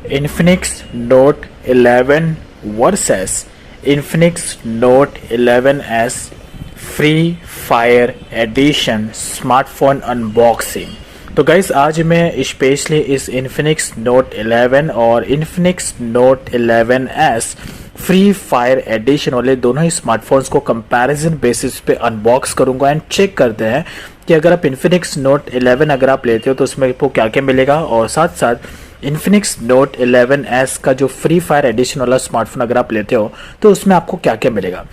Infinix Note 11 versus Infinix Note 11s free fire edition smartphone unboxing. तो guys आज मैं specially इस Infinix Note 11 और Infinix Note 11s free fire edition वाले दोनों ही स्मार्टफोन्स को कंपैरिजन बेसिस पे अनबॉक्स करूंगा एंड चेक करते हैं कि अगर आप Infinix Note 11 अगर आप लेते हो तो उसमें आपको क्या क्या मिलेगा, और साथ साथ Infinix Note 11s का जो फ्री फायर एडिशन वाला स्मार्टफोन अगर आप लेते हो तो उसमें आपको क्या क्या मिलेगा।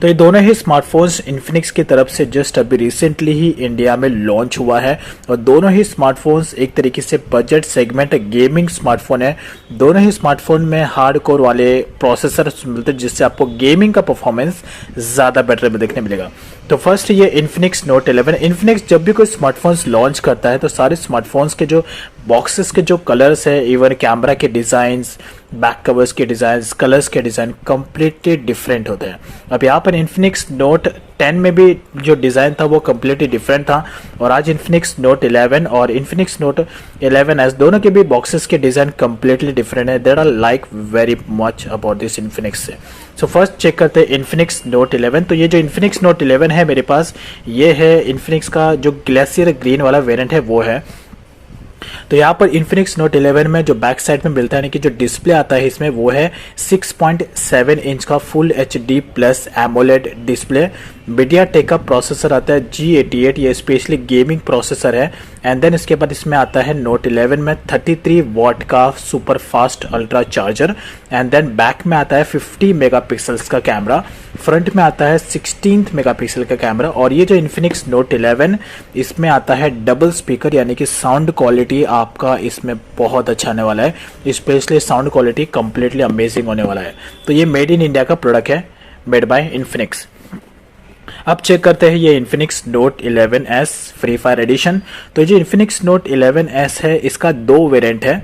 तो ये दोनों ही स्मार्टफोन्स इन्फिनिक्स की तरफ से जस्ट अभी रिसेंटली ही इंडिया में लॉन्च हुआ है, और दोनों ही स्मार्टफोन्स एक तरीके से बजट सेगमेंट गेमिंग स्मार्टफोन है। दोनों ही स्मार्टफोन में हार्ड कोर वाले प्रोसेसर मिलते हैं जिससे आपको गेमिंग का परफॉर्मेंस ज़्यादा बेटर में देखने मिलेगा। तो फर्स्ट ये Infinix Note 11। इन्फिनिक्स जब भी कोई स्मार्टफोन्स लॉन्च करता है तो सारे स्मार्टफोन्स के जो बॉक्सेस के जो कलर्स है, इवन कैमरा के डिज़ाइंस, बैक कवर्स के डिज़ाइंस, कलर्स के डिज़ाइन कंप्लीटली डिफरेंट होते हैं। अब यहाँ पर Infinix Note 10 में भी जो डिज़ाइन था वो कम्प्लीटली डिफरेंट था, और आज Infinix Note 11 और Infinix Note 11s दोनों के भी बॉक्सेस के डिज़ाइन कम्प्लीटली डिफरेंट है। There are like very much about this Infinix से। सो फर्स्ट चेक करते हैं Infinix Note 11। तो ये जो Infinix Note 11 है मेरे पास, ये है Infinix का जो ग्लेशियर ग्रीन वाला वेरिएंट है वो है। तो यहाँ पर Infinix Note 11 में जो बैक साइड में मिलता है यानी कि जो डिस्प्ले आता है इसमें वो है 6.7 इंच का full HD plus AMOLED display. MediaTek का प्रोसेसर आता है G88, ये स्पेशली गेमिंग प्रोसेसर है। एंड देन इसके बाद इसमें आता है Note 11 में 33 वॉट का super fast ultra charger. And then back में आता है 50 मेगापिक्सल्स का कैमरा, फ्रंट में आता है 16 मेगापिक्सल का कैमरा। और ये जो Infinix Note 11 इसमें आता है डबल स्पीकर, यानी कि साउंड क्वालिटी आपका इसमें बहुत अच्छा आने वाला है। Specially sound quality completely amazing होने वाला है। तो ये मेड इन इंडिया का प्रोडक्ट है, मेड बाय Infinix। अब चेक करते हैं ये Infinix Note 11s free fire edition. तो ये जो Infinix Note 11s है इसका दो वेरिएंट है,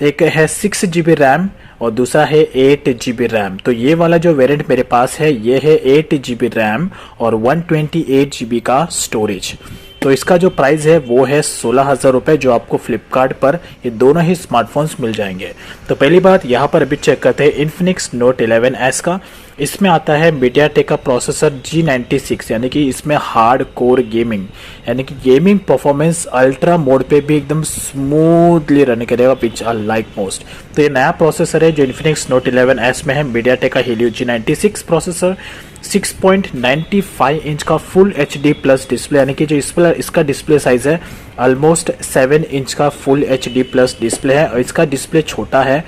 एक है 6 GB रैम और दूसरा है 8 GB रैम। तो ये वाला जो वेरिएंट मेरे पास है ये है 8 GB रैम और 128 GB का स्टोरेज। तो इसका जो प्राइस है वो है 16,000 रुपये, जो आपको फ्लिपकार्ट पर ये दोनों ही स्मार्टफोन्स मिल जाएंगे। तो पहली बात यहाँ पर अभी चेक करते हैं Infinix Note 11s का। इसमें आता है मीडियाटेक का प्रोसेसर G96, यानी कि इसमें हार्ड कोर गेमिंग यानी कि गेमिंग परफॉर्मेंस अल्ट्रा मोड पे भी एकदम स्मूथली रन करेगा, विच आई लाइक मोस्ट। तो ये नया प्रोसेसर है जो Infinix Note 11s में है, मीडियाटेक का Helio G96 प्रोसेसर, 6.95 इंच का फुल HD प्लस डिस्प्ले, यानी कि जो इसका डिस्प्ले साइज है ऑलमोस्ट 7 इंच का फुल HD प्लस डिस्प्ले है। और इसका डिस्प्ले छोटा है,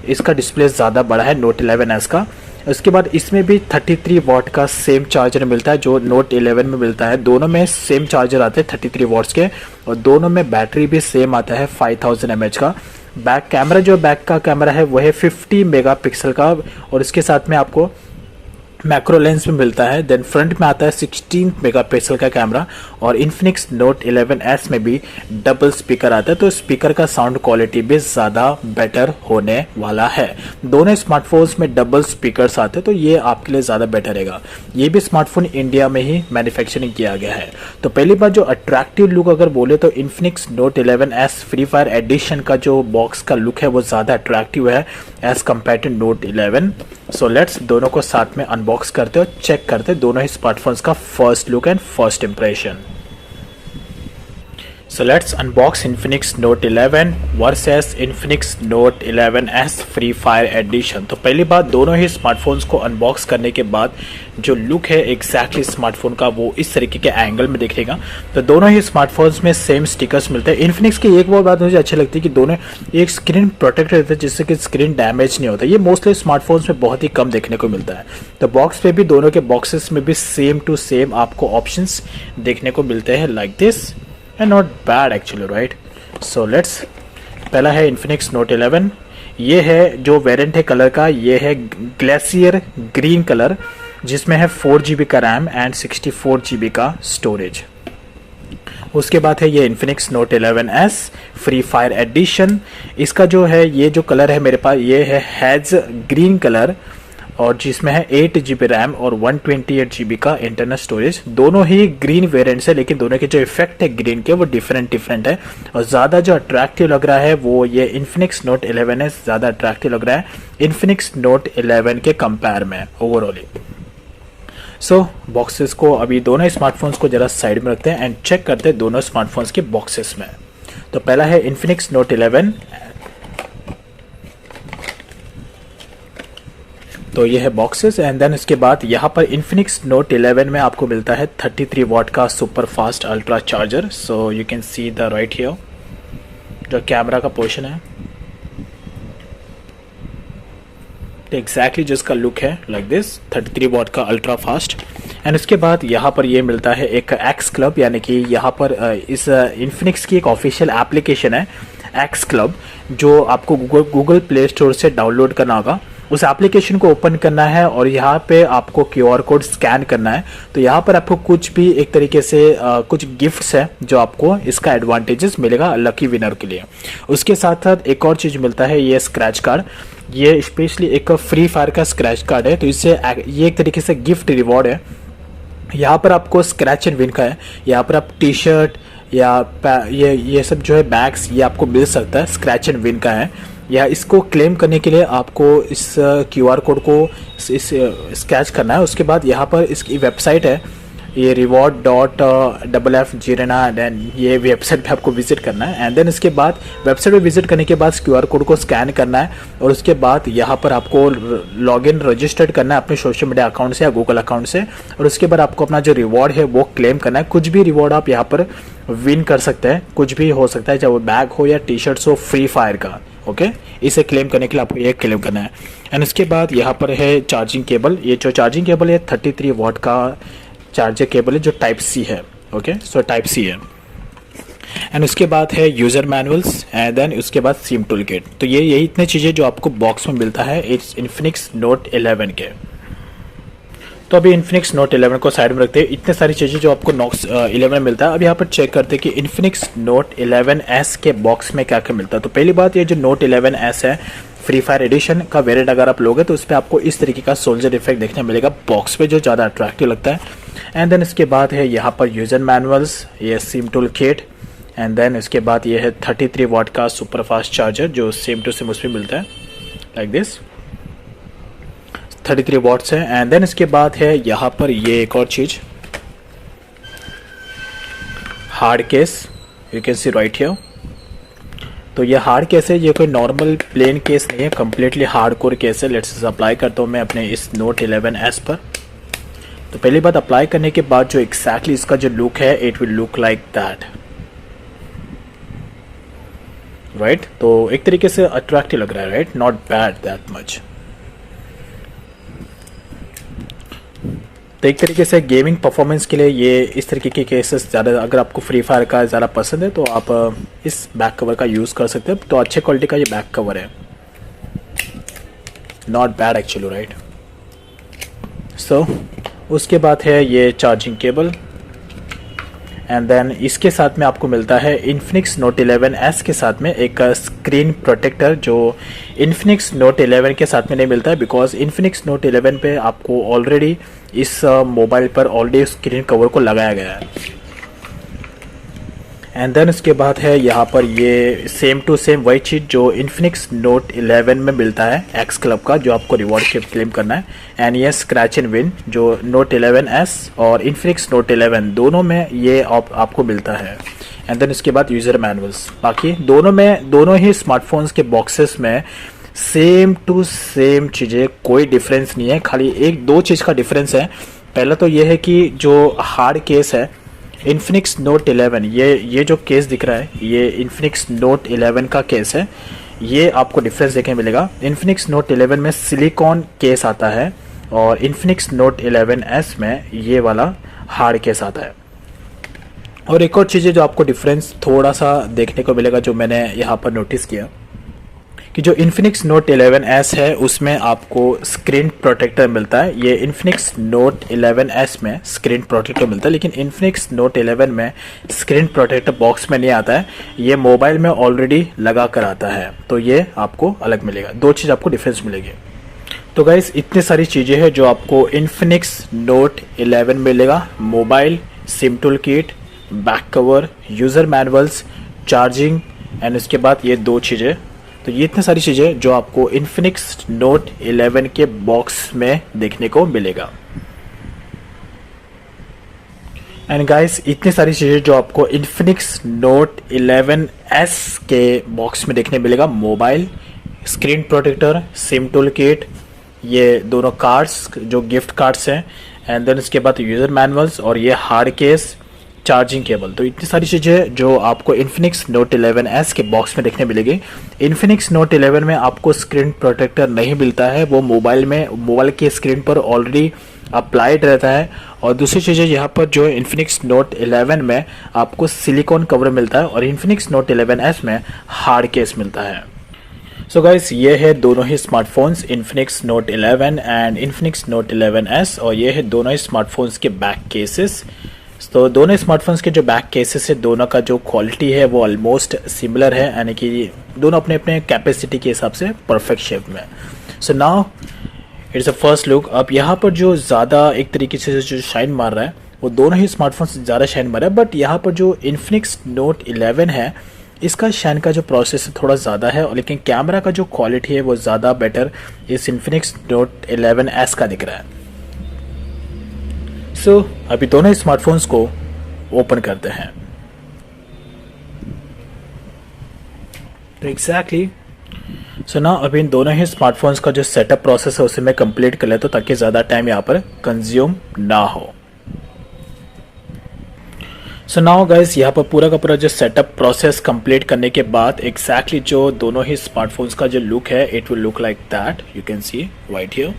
इसका डिस्प्ले ज़्यादा बड़ा है Note 11s का। उसके बाद इसमें भी 33 वॉट का सेम चार्जर मिलता है जो Note 11 में मिलता है। दोनों में सेम चार्जर आते हैं 33 वॉट्स के, और दोनों में बैटरी भी सेम आता है 5000 mAh का। बैक कैमरा जो बैक का कैमरा है वो है 50 मेगापिक्सल का, और इसके साथ में आपको मैक्रो लेंस में मिलता है। देन फ्रंट में आता है 16 मेगापिक्सल का कैमरा, और Infinix Note 11s में भी डबल स्पीकर आता है, तो स्पीकर का साउंड क्वालिटी भी ज़्यादा बेटर होने वाला है। दोनों स्मार्टफोन्स में डबल स्पीकर्स आते हैं तो ये आपके लिए ज़्यादा बेटर रहेगा। ये भी स्मार्टफोन इंडिया में ही मैन्युफैक्चरिंग किया गया है। तो पहली बात जो अट्रैक्टिव लुक अगर बोले तो Infinix Note 11s free fire edition का जो बॉक्स का लुक है वो ज़्यादा अट्रैक्टिव है as compare to Note 11। So let's दोनों को साथ में अनबॉक्स करते हो, चेक करते दोनों ही स्मार्टफोन्स का first look and first impression. So let's unbox Infinix Note 11 versus Infinix Note 11s Free Fire Edition। तो पहली बात, दोनों ही स्मार्टफोन्स को अनबॉक्स करने के बाद जो लुक है एग्जैक्टली स्मार्टफोन का वो इस तरीके के एंगल में दिखेगा। तो दोनों ही स्मार्टफोन्स में सेम स्टिकर्स मिलते हैं। Infinix की एक और बात मुझे अच्छी लगती है कि दोनों एक स्क्रीन प्रोटेक्टर रहता है जिससे कि स्क्रीन डैमेज नहीं होता। ये मोस्टली स्मार्टफोन्स में बहुत ही कम देखने को मिलता है। तो बॉक्स पे भी दोनों के बॉक्सेस में भी सेम टू सेम आपको ऑप्शंस देखने को मिलते हैं like this, and not bad actually, right? So let's, पहला है Infinix Note 11। ये है जो वेरिएंट है कलर का, ये है ग्लेशियर ग्रीन कलर जिसमें है 4 GB का रैम एंड 64 GB का स्टोरेज। उसके बाद है ये Infinix Note 11s free fire edition. इसका जो है ये जो कलर है मेरे पास ये है हैज़ ग्रीन कलर, और जिसमें है 8 GB रैम और 128 GB का इंटरनल स्टोरेज। दोनों ही ग्रीन वेरिएंट्स है, लेकिन दोनों के जो इफेक्ट है ग्रीन के वो डिफरेंट है। और ज़्यादा जो अट्रैक्टिव लग रहा है वो ये इन्फिनिक्स नोट 11 है, ज़्यादा अट्रैक्टिव लग रहा है इन्फिनिक्स नोट 11 के कंपेयर में ओवरऑली। सो बॉक्सेस को अभी दोनों स्मार्टफोन्स को जरा साइड में रखते हैं एंड चेक करते हैं दोनों स्मार्टफोन्स के बॉक्सेस में। तो पहला है इन्फिनिक्स नोट 11, तो ये है बॉक्सेस। एंड देन इसके बाद यहाँ पर इन्फिनिक्स नोट 11 में आपको मिलता है 33 वाट का super fast ultra charger. So you can see the right here जो कैमरा का पोर्शन है, तो एग्जैक्टली जिसका लुक है लाइक दिस 33 वाट का अल्ट्रा फास्ट। एंड उसके बाद यहाँ पर ये मिलता है एक एक्स क्लब, यानी कि यहाँ पर इस इन्फिनिक्स की एक ऑफिशियल एप्लीकेशन है एक्स क्लब, जो आपको गूगल प्ले स्टोर से डाउनलोड करना होगा। उस एप्लीकेशन को ओपन करना है और यहाँ पे आपको QR कोड स्कैन करना है। तो यहाँ पर आपको कुछ भी एक तरीके से कुछ गिफ्ट्स है जो आपको इसका एडवांटेजेस मिलेगा लकी विनर के लिए। उसके साथ साथ एक और चीज़ मिलता है, ये स्क्रैच कार्ड। ये स्पेशली एक फ्री फायर का स्क्रैच कार्ड है, तो इससे ये एक तरीके से गिफ्ट रिवॉर्ड है। यहाँ पर आपको स्क्रैच एंड विन का है, यहाँ पर आप टी शर्ट या ये सब जो है बैग्स ये आपको मिल सकता है, स्क्रैच एंड विन का है। या इसको क्लेम करने के लिए आपको इस QR कोड को इस स्क्रैच करना है। उसके बाद यहाँ पर इसकी वेबसाइट है, ये reward.ff एंड ये वेबसाइट पे आपको विजिट करना है। एंड देन इसके बाद वेबसाइट पे विजिट करने के बाद QR कोड को स्कैन करना है और उसके बाद यहाँ पर आपको लॉगिन रजिस्टर्ड करना है अपने सोशल मीडिया अकाउंट से या गूगल अकाउंट से। और उसके बाद आपको अपना जो रिवॉर्ड है वो क्लेम करना है। कुछ भी रिवॉर्ड आप यहाँ पर विन कर सकते हैं, कुछ भी हो सकता है, चाहे वो बैग हो या टी शर्ट्स हो फ्री फायर का। ओके इसे क्लेम करने के लिए आपको ये क्लेम करना है। एंड उसके बाद यहाँ पर है चार्जिंग केबल। ये जो चार्जिंग केबल है 33 वाट का चार्जर केबल है जो टाइप सी है। ओके सो टाइप सी है। एंड उसके बाद है यूज़र मैनुअल्स एंड देन उसके बाद सिम टूल किट। तो ये यही इतने चीज़ें जो आपको बॉक्स में मिलता है इस इन्फिनिक्स नोट 11 के। तो अभी इन्फिनिक्स नोट 11 को साइड में रखते हैं, इतने सारी चीज़ें जो आपको नोट 11 में मिलता है। अब यहाँ पर चेक करते हैं कि इन्फिनिक्स नोट 11S के बॉक्स में क्या क्या मिलता है। तो पहली बात ये जो नोट 11S है फ्री फायर एडिशन का वेरिएंट अगर आप लोगे तो उस पर आपको इस तरीके का सोल्जर इफेक्ट देखने मिलेगा बॉक्स पे, जो ज़्यादा अट्रैक्टिव लगता है। एंड देन इसके बाद है यहाँ पर यूजर मैनुअल्स, ये SIM tool kit. And then इसके बाद ये है 33 वाट का सुपर फास्ट चार्जर जो सेम टू सेम उसमें मिलता है लाइक दिस 33 वाट्स है। एंड देन इसके बाद है यहाँ पर ये एक और चीज़ hard case, you can see right here. तो ये हार्ड केस है, ये कोई नॉर्मल प्लेन केस नहीं है, कम्प्लीटली हार्ड कोर केस है। लेट्स अप्लाई करता हूँ मैं अपने इस नोट 11S पर। तो पहली बात अप्लाई करने के बाद जो एग्जैक्टली इसका जो लुक है it will look like that right. तो एक तरीके से अट्रैक्टिव लग रहा है right, not bad that much. तो एक तरीके से गेमिंग परफॉर्मेंस के लिए ये इस तरीके के केसेस ज़्यादा, अगर आपको फ्री फायर का ज़्यादा पसंद है तो आप इस बैक कवर का यूज़ कर सकते हैं। तो अच्छे क्वालिटी का ये बैक कवर है, नॉट बैड एक्चुअली राइट। सो उसके बाद है ये चार्जिंग केबल। एंड देन इसके साथ में आपको मिलता है इन्फिनिक्स नोट 11S के साथ में एक स्क्रीन प्रोटेक्टर, जो इन्फिनिक्स नोट 11 के साथ में नहीं मिलता है बिकॉज इन्फिनिक्स नोट 11 पे आपको ऑलरेडी इस मोबाइल पर ऑलरेडी स्क्रीन कवर को लगाया गया है। एंड देन इसके बाद है यहाँ पर ये सेम टू सेम वही चीज़ जो इन्फिनिक्स नोट 11 में मिलता है एक्स क्लब का, जो आपको रिवॉर्ड के क्लेम करना है। एंड ये स्क्रैच एंड विन जो नोट 11S और इन्फिनिक्स नोट 11 दोनों में ये आपको मिलता है। एंड देन इसके बाद यूज़र मैनुअल्स। बाकी दोनों ही स्मार्टफोन्स के बॉक्सेस में सेम टू सेम चीज़ें, कोई डिफरेंस नहीं है। खाली एक दो चीज़ का डिफरेंस है। पहला तो ये है कि जो हार्ड केस है इन्फिनिक्स नोट 11, ये जो केस दिख रहा है ये इन्फिनिक्स नोट 11 का केस है। ये आपको डिफरेंस देखने मिलेगा। इन्फिनिक्स नोट 11 में सिलिकॉन केस आता है और इन्फिनिक्स नोट 11S में ये वाला हार्ड केस आता है। और एक और चीज़ है जो आपको डिफरेंस थोड़ा सा देखने को मिलेगा, जो मैंने यहाँ पर नोटिस किया कि जो इन्फिनिक्स नोट 11S है उसमें आपको स्क्रीन प्रोटेक्टर मिलता है। ये इन्फिनिक्स नोट 11S में स्क्रीन प्रोटेक्टर मिलता है, लेकिन इन्फिनिक्स नोट 11 में स्क्रीन प्रोटेक्टर बॉक्स में नहीं आता है, ये मोबाइल में ऑलरेडी लगा कर आता है। तो ये आपको अलग मिलेगा, दो चीज़ आपको डिफरेंस मिलेगी। तो गाइस इतने सारी चीज़ें हैं जो आपको इन्फिनिक्स नोट 11 मिलेगा। Mobile, SIM tool kit, back cover, user manuals, charging and उसके बाद ये दो चीज़ें। तो ये इतनी सारी चीज़ें जो आपको इन्फिनिक्स नोट 11 के बॉक्स में देखने को मिलेगा। एंड गाइस इतनी सारी चीज़ें जो आपको इन्फिनिक्स नोट 11S के बॉक्स में देखने मिलेगा। Mobile, screen protector, SIM tool kit, ये दोनों कार्ड्स जो गिफ्ट कार्ड्स हैं, एंड देन इसके बाद यूज़र मैनुअल्स और ये हार्ड केस, चार्जिंग केबल। तो इतनी सारी चीज़ें जो आपको इन्फिनिक्स नोट 11S के बॉक्स में देखने मिलेगी। इन्फिनिक्स नोट 11 में आपको स्क्रीन प्रोटेक्टर नहीं मिलता है, वो मोबाइल के स्क्रीन पर ऑलरेडी अप्लाइड रहता है। और दूसरी चीज़ें यहाँ पर जो इन्फिनिक्स नोट 11 में आपको सिलिकॉन कवर मिलता है और इन्फिनिक्स नोट 11S में हार्ड केस मिलता है। सो गाइस ये है दोनों ही smartphones, Infinix note 11 and Infinix note 11S, और ये है दोनों ही स्मार्टफोन्स के बैक केसेस। तो दोनों स्मार्टफोन्स के जो बैक केसेस है, दोनों का जो क्वालिटी है वो ऑलमोस्ट सिमिलर है, यानी कि दोनों अपने अपने कैपेसिटी के हिसाब से परफेक्ट शेप में। So now it's a first look. अब यहाँ पर जो ज़्यादा एक तरीके से जो शाइन मार रहा है वो दोनों ही स्मार्टफोन से ज़्यादा शाइन मार रहा है, बट यहाँ पर जो इन्फिनिक्स नोट 11 है इसका शाइन का जो प्रोसेस थोड़ा ज़्यादा है, और लेकिन कैमरा का जो क्वालिटी है वो ज़्यादा बेटर इस इन्फिनिक्स नोट 11S का दिख रहा है। सो अभी दोनों स्मार्टफोन्स को ओपन करते हैं। तो एग्जैक्टली सो ना अभी इन दोनों ही स्मार्टफोन्स का जो सेटअप प्रोसेस है उसे मैं कंप्लीट कर लेता हूँ ताकि ज़्यादा टाइम यहाँ पर कंज्यूम ना हो। सो नाउ गाइस यहाँ पर पूरा का पूरा जो सेटअप प्रोसेस कंप्लीट करने के बाद एग्जैक्टली जो दोनों ही स्मार्टफोन्स का जो लुक है it will look like that, you can see right here.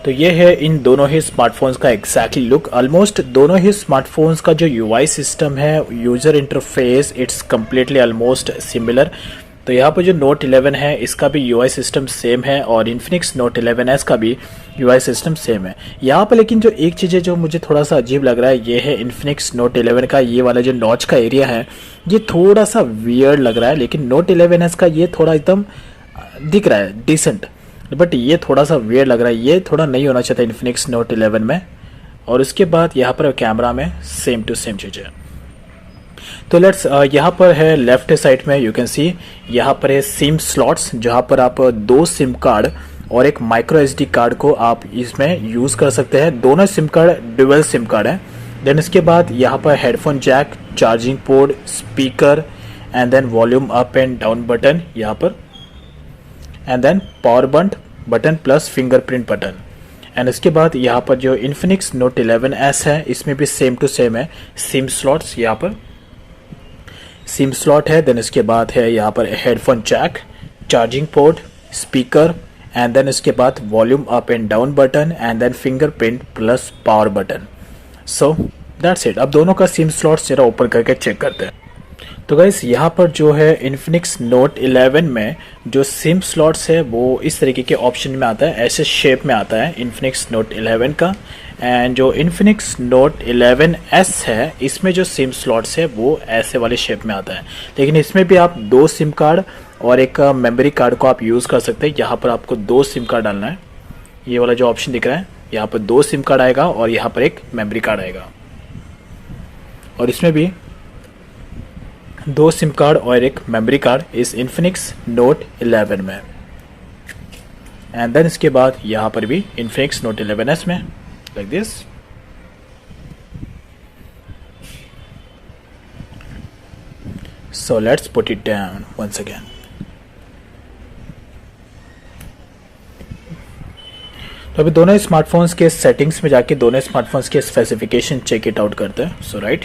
तो ये है इन दोनों ही स्मार्टफोन्स का एग्जैक्टली लुक। ऑलमोस्ट दोनों ही स्मार्टफोन्स का जो यूआई सिस्टम है, user interface, it's completely almost similar. तो यहाँ पर जो नोट 11 है इसका भी यूआई सिस्टम सेम है और इन्फिनिक्स नोट 11S का भी यूआई सिस्टम सेम है। यहाँ पर लेकिन जो एक चीज़ है जो मुझे थोड़ा सा अजीब लग रहा है ये है इन्फिनिक्स नोट 11 का ये वाला जो नॉच का एरिया है ये थोड़ा सा वियर्ड लग रहा है, लेकिन नोट 11S का ये थोड़ा एकदम दिख रहा है डिसेंट, बट ये थोड़ा सा वियर्ड लग रहा है, ये थोड़ा नहीं होना चाहिए इन्फिनिक्स नोट 11 में। और उसके बाद यहाँ पर कैमरा में सेम टू सेम चीज़ है। तो लेट्स यहाँ पर है लेफ्ट साइड में यू कैन सी यहाँ पर है सिम स्लॉट्स, जहाँ पर आप दो सिम कार्ड और एक माइक्रो SD कार्ड को आप इसमें यूज़ कर सकते हैं। दोनों SIM card dual SIM card है। देन इसके बाद यहाँ पर headphone jack, charging port, speaker and then volume up and down button यहाँ पर, and then power button plus fingerprint button. And इसके बाद यहाँ पर जो इन्फिनिक्स नोट 11S है इसमें भी सेम टू सेम है सिम स्लॉट्स, यहाँ पर सिम स्लॉट है। देन इसके बाद है यहाँ पर headphone jack, charging port, speaker and then इसके बाद volume up and down button and then fingerprint plus power button. So that's it. अब दोनों का सिम स्लॉट्स जरा ओपन करके चेक करते हैं। तो गाइस यहाँ पर जो है इन्फिनिक्स नोट 11 में जो सिम स्लॉट्स है वो इस तरीके के ऑप्शन में आता है, ऐसे शेप में आता है इन्फिनिक्स नोट 11 का। एंड जो इन्फिनिक्स नोट 11S है इसमें जो सिम स्लॉट्स है वो ऐसे वाले शेप में आता है, लेकिन इसमें भी आप दो सिम कार्ड और एक मेमोरी कार्ड को आप यूज़ कर सकते हैं। यहाँ पर आपको दो सिम कार्ड डालना है, ये वाला जो ऑप्शन दिख रहा है यहाँ पर दो सिम कार्ड आएगा और यहाँ पर एक मेमोरी कार्ड आएगा, और इसमें भी दो सिम कार्ड और एक मेमोरी कार्ड इस इन्फिनिक्स नोट 11 में। एंड देन इसके बाद यहाँ पर भी इन्फिनिक्स नोट 11S में like this. So let's put it down once again. तो अभी दोनों स्मार्टफोन्स के सेटिंग्स में जाके दोनों स्मार्टफोन्स के स्पेसिफिकेशन चेक इट आउट करते हैं। सो राइट,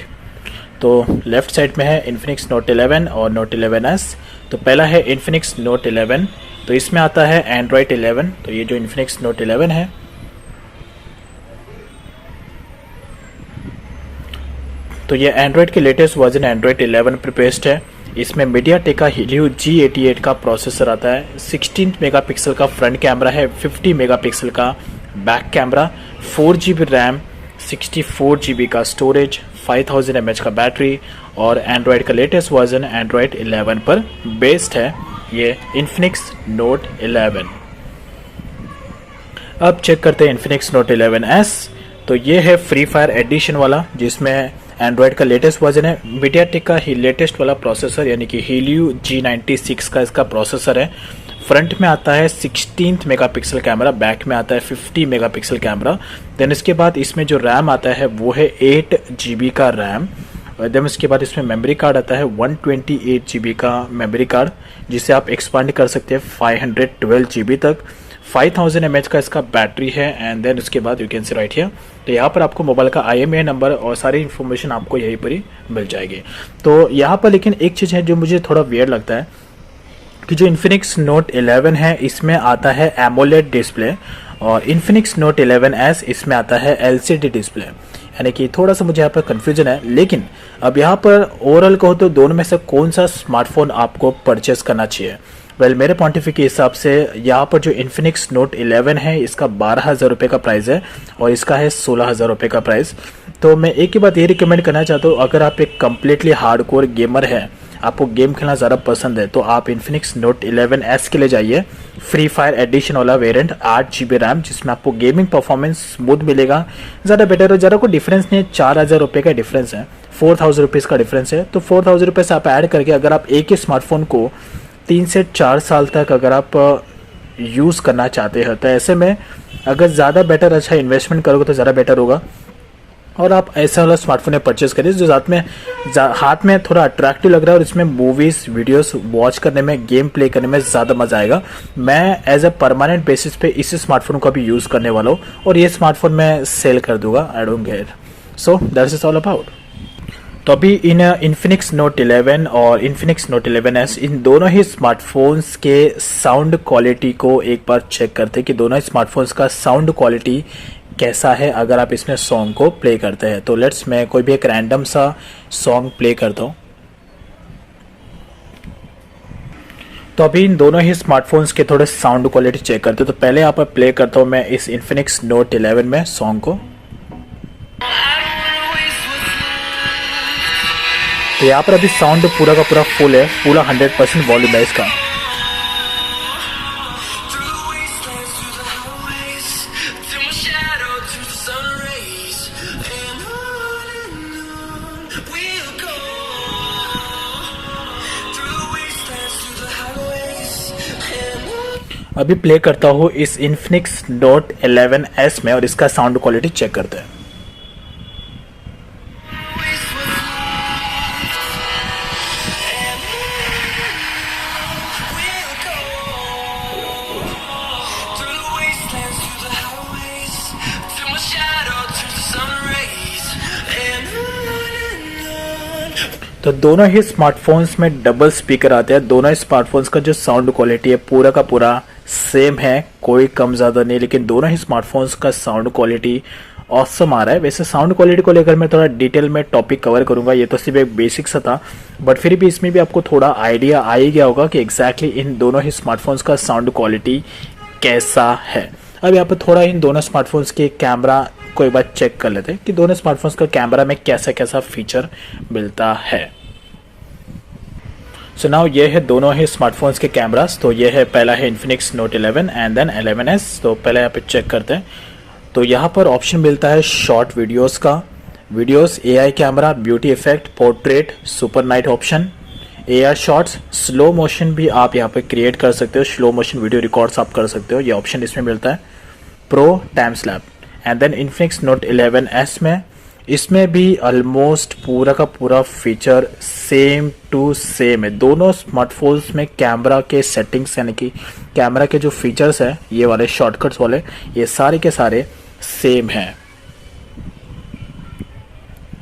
तो लेफ्ट साइड में है इन्फिनिक्स नोट 11 और नोट 11S। तो पहला है इन्फिनिक्स नोट 11, तो इसमें आता है एंड्रॉयड 11। तो ये जो इन्फिनिक्स नोट 11 है तो ये एंड्रॉयड के लेटेस्ट वर्जन एंड्रॉयड 11 पर बेस्ड है। इसमें मीडियाटेक का Helio G88 का प्रोसेसर आता है, 16 मेगापिक्सल का फ्रंट कैमरा है, 50 मेगापिक्सल का back camera, 4GB RAM, 64GB का स्टोरेज, 5000 mAh का बैटरी, और एंड्रॉयड का लेटेस्ट वर्जन एंड्रॉयड 11 पर बेस्ड है। ये Infinix Note 11। अब चेक करते हैं Infinix Note 11S। तो ये है फ्री फायर एडिशन वाला, जिसमें एंड्रॉयड का लेटेस्ट वर्जन है, मीडियाटेक का ही लेटेस्ट वाला प्रोसेसर यानी कि Helio G96 का इसका प्रोसेसर है। फ्रंट में आता है 16 मेगापिक्सल कैमरा, बैक में आता है 50 मेगापिक्सल कैमरा। देन इसके बाद इसमें जो रैम आता है वो है 8 GB का रैम। देन इसके बाद इसमें मेमोरी कार्ड आता है 128 GB का मेमोरी कार्ड, जिसे आप एक्सपांड कर सकते हैं 512 GB तक। 5000 mAh का इसका बैटरी है। एंड देन उसके बाद you can see right here, तो यहाँ पर आपको मोबाइल का IMEI नंबर और सारी इन्फॉर्मेशन आपको यहीं पर ही मिल जाएगी। तो यहाँ पर लेकिन एक चीज़ है जो मुझे थोड़ा वियर्ड लगता है कि जो Infinix Note 11 है इसमें आता है AMOLED डिस्प्ले, और Infinix Note 11S इसमें आता है LCD डिस्प्ले, यानी कि थोड़ा सा मुझे यहाँ पर कन्फ्यूजन है। लेकिन अब यहाँ पर ओवरऑल कहो तो दोनों में से कौन सा स्मार्टफोन आपको परचेस करना चाहिए? वेल, मेरे पॉइंट ऑफ व्यू के हिसाब से यहाँ पर जो Infinix Note 11 है इसका 12,000 रुपये का प्राइस है और इसका है 16,000 रुपये का प्राइस। तो मैं एक ही बात ये रिकमेंड करना चाहता हूँ, अगर आप एक कम्प्लीटली हार्डकोर गेमर है, आपको गेम खेलना ज़्यादा पसंद है, तो आप Infinix Note 11S के लिए जाइए। फ्री फायर एडिशन वाला वेरिएंट, 8 GB रैम, जिसमें आपको गेमिंग परफॉर्मेंस स्मूथ मिलेगा, ज़्यादा बेटर है। ज़्यादा कोई डिफरेंस नहीं है, 4,000 रुपये का डिफरेंस है, 4,000 रुपीज़ का डिफरेंस है। तो 4,000 रुपये से आप ऐड करके अगर आप एक ही स्मार्टफोन को 3 से 4 साल तक अगर आप यूज़ करना चाहते हो, तो ऐसे में अगर ज़्यादा बेटर अच्छा इन्वेस्टमेंट करोगे तो ज़्यादा बेटर होगा। और आप ऐसा वाला स्मार्टफोन परचेज करिए जो हाथ में थोड़ा अट्रैक्टिव लग रहा है और इसमें मूवीज़ वीडियोस वॉच करने में, गेम प्ले करने में ज़्यादा मज़ा आएगा। मैं एज अ परमानेंट बेसिस पे इसी स्मार्टफोन को भी यूज़ करने वाला हूँ और ये स्मार्टफोन मैं सेल कर दूंगा, I don't care. So that's is all about. तो अभी इन Infinix Note 11 और Infinix Note 11S, इन दोनों ही स्मार्टफोन्स के साउंड क्वालिटी को एक बार चेक करते हैं कि दोनों स्मार्टफोन्स का साउंड क्वालिटी कैसा है अगर आप इसमें सॉन्ग को प्ले करते हैं। तो लेट्स, मैं कोई भी एक रैंडम सा सॉन्ग प्ले करता हूँ। तो अभी इन दोनों ही स्मार्टफोन्स के थोड़े साउंड क्वालिटी चेक करते हैं। तो पहले यहाँ पर प्ले करता हूँ मैं इस Infinix Note 11 में सॉन्ग को। तो यहाँ पर अभी साउंड पूरा का पूरा फुल है, पूरा 100% वॉल्यूम है इसका। अभी प्ले करता हूँ इस Infinix Note 11S में और इसका साउंड क्वालिटी चेक करते हैं। तो दोनों ही स्मार्टफोन्स में डबल स्पीकर आते हैं। दोनों स्मार्टफोन्स का जो साउंड क्वालिटी है पूरा का पूरा सेम है, कोई कम ज़्यादा नहीं, लेकिन दोनों ही स्मार्टफोन्स का साउंड क्वालिटी ऑसम आ रहा है। वैसे साउंड क्वालिटी को लेकर मैं थोड़ा डिटेल में टॉपिक कवर करूंगा, ये तो सिर्फ एक बेसिक सा था, बट फिर भी इसमें भी आपको थोड़ा आइडिया आ ही गया होगा कि एग्जैक्टली इन दोनों ही स्मार्टफोन्स का साउंड क्वालिटी कैसा है। अब यहाँ पर थोड़ा इन दोनों स्मार्टफोन्स के कैमरा को एक बार चेक कर लेते हैं कि दोनों स्मार्टफोन्स का कैमरा में कैसा कैसा फीचर मिलता है। सो नाउ ये है दोनों ही स्मार्टफोन्स के कैमरास। तो ये है, पहला है Infinix Note 11 and then 11S। तो पहले यहाँ पे चेक करते हैं। तो यहाँ पर ऑप्शन मिलता है शॉर्ट वीडियोस का, videos, AI camera, beauty effect, portrait, super night option, AR shots, slow motion भी आप यहाँ पे क्रिएट कर सकते हो, स्लो मोशन वीडियो रिकॉर्ड्स आप कर सकते हो, ये ऑप्शन इसमें मिलता है। प्रो, टाइम स्लैप। And then Infinix Note 11S में, इसमें भी ऑलमोस्ट पूरा का पूरा फीचर सेम टू सेम है। दोनों स्मार्टफोन्स में कैमरा के सेटिंग्स यानी कि कैमरा के जो फीचर्स है, ये वाले शॉर्टकट्स वाले, ये सारे के सारे सेम हैं।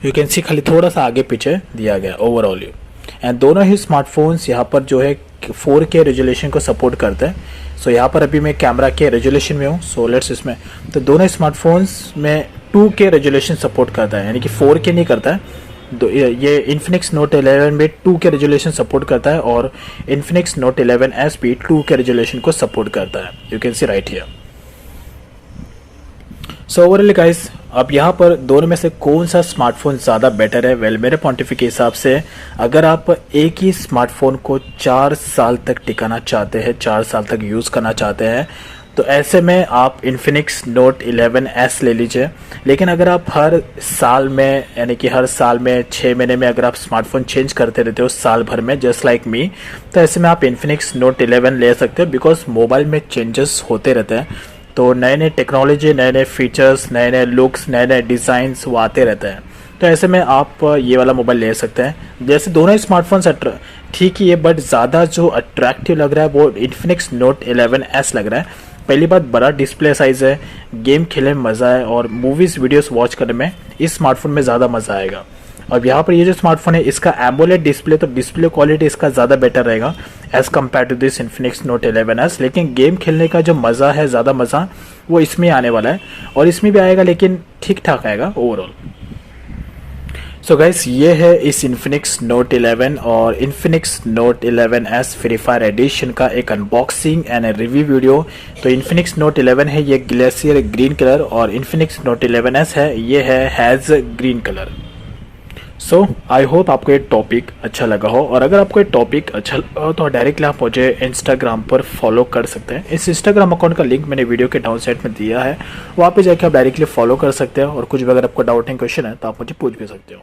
यू कैन सी खाली थोड़ा सा आगे पीछे दिया गया ओवरऑल यू। एंड दोनों ही स्मार्टफोन्स यहाँ पर जो है 4K रेजोल्यूशन को सपोर्ट करते हैं। सो यहाँ पर अभी मैं कैमरा के रेजोल्यूशन में हूँ, सो लेट्स इसमें, तो दोनों स्मार्टफोन्स में 2K रेजोल्यूशन सपोर्ट करता है, यानी कि 4K नहीं करता है। ये Infinix Note 11 में 2K रेजोल्यूशन सपोर्ट करता है और Infinix Note 11S भी 2K रेजोल्यूशन को सपोर्ट करता है। You can see right here. So overall guys, अब यहाँ पर दोनों में से कौन सा स्मार्टफोन ज़्यादा बेटर है? वेल मेरे पॉइंट ऑफ व्यू के हिसाब से अगर आप एक ही स्मार्टफोन को 4 साल तक टिकाना चाहते हैं, 4 साल तक यूज़ करना चाहते हैं, तो ऐसे में आप इन्फिनिक्स नोट 11S ले लीजिए। लेकिन अगर आप हर साल में, यानी कि हर साल में 6 महीने में अगर आप स्मार्टफोन चेंज करते रहते हो साल भर में, जस्ट लाइक मी, तो ऐसे में आप इन्फिनिक्स नोट 11 ले सकते हो। बिकॉज मोबाइल में चेंजेस होते रहते हैं, तो नए नए टेक्नोलॉजी, नए नए फीचर्स, नए नए लुक्स, नए नए डिज़ाइंस वो आते रहते हैं। तो ऐसे में आप ये वाला मोबाइल ले सकते हैं। जैसे दोनों ही स्मार्टफोन्स ठीक ही है, बट ज़्यादा जो अट्रैक्टिव लग रहा है वो इन्फिनिक्स नोट 11S लग रहा है। पहली बात, बड़ा डिस्प्ले साइज़ है, गेम खेलने में मज़ा है, और मूवीज़ वीडियोस वॉच करने में इस स्मार्टफोन में ज़्यादा मज़ा आएगा। अब यहाँ पर ये जो स्मार्टफोन है इसका एमोलेड डिस्प्ले, तो डिस्प्ले क्वालिटी इसका ज़्यादा बेटर रहेगा as compare to this Infinix note 11S। लेकिन गेम खेलने का जो मज़ा है, ज़्यादा मज़ा वो इसमें आने वाला है, और इसमें भी आएगा, लेकिन ठीक ठाक आएगा ओवरऑल। सो गाइस, ये है इस इन्फिनिक्स नोट 11 और Infinix note 11S free fire edition का एक अनबॉक्सिंग एंड रिव्यू वीडियो। तो इन्फिनिक्स नोट 11 है ये ग्लेशियर ग्रीन कलर, और इन्फिनिक्स नोट 11S है ये है haze green colour. So I hope आपको ये टॉपिक अच्छा लगा हो, और अगर आपको ये टॉपिक अच्छा लगा हो तो डायरेक्टली आप मुझे इंस्टाग्राम पर फॉलो कर सकते हैं। इस इंस्टाग्राम अकाउंट का लिंक मैंने वीडियो के डाउन साइड में दिया है, वहाँ पे जाके आप डायरेक्टली फॉलो कर सकते हो, और कुछ भी अगर आपको डाउटिंग क्वेश्चन है तो आप मुझे पूछ भी सकते हो।